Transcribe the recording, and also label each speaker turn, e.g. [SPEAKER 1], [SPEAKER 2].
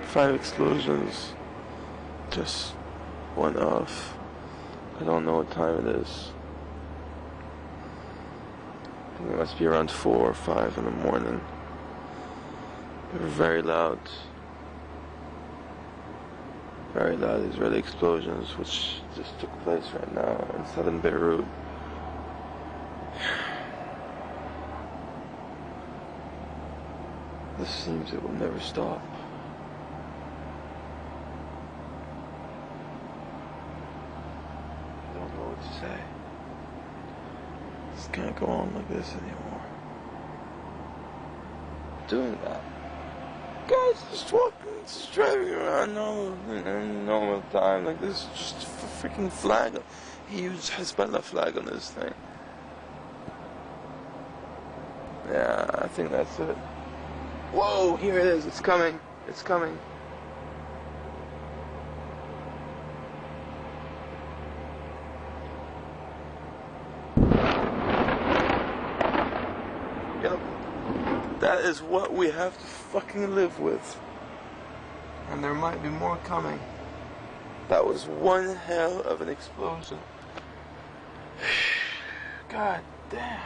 [SPEAKER 1] 5 explosions just went off. I don't know what time it is. I think it must be around 4 or 5 in the morning. They were very loud. Very loud Israeli explosions, which just took place right now in southern Beirut. This seems it will never stop. I don't know what to say. This can't go on like this anymore. Doing that. Guys just walking, just driving around normal time like this, just a freaking flag. He used Hezbollah flag on this thing. Yeah, I think that's it. Whoa, here it is, it's coming, it's coming. Yep. That is what we have to fucking live with. And there might be more coming. That was one hell of an explosion. God damn.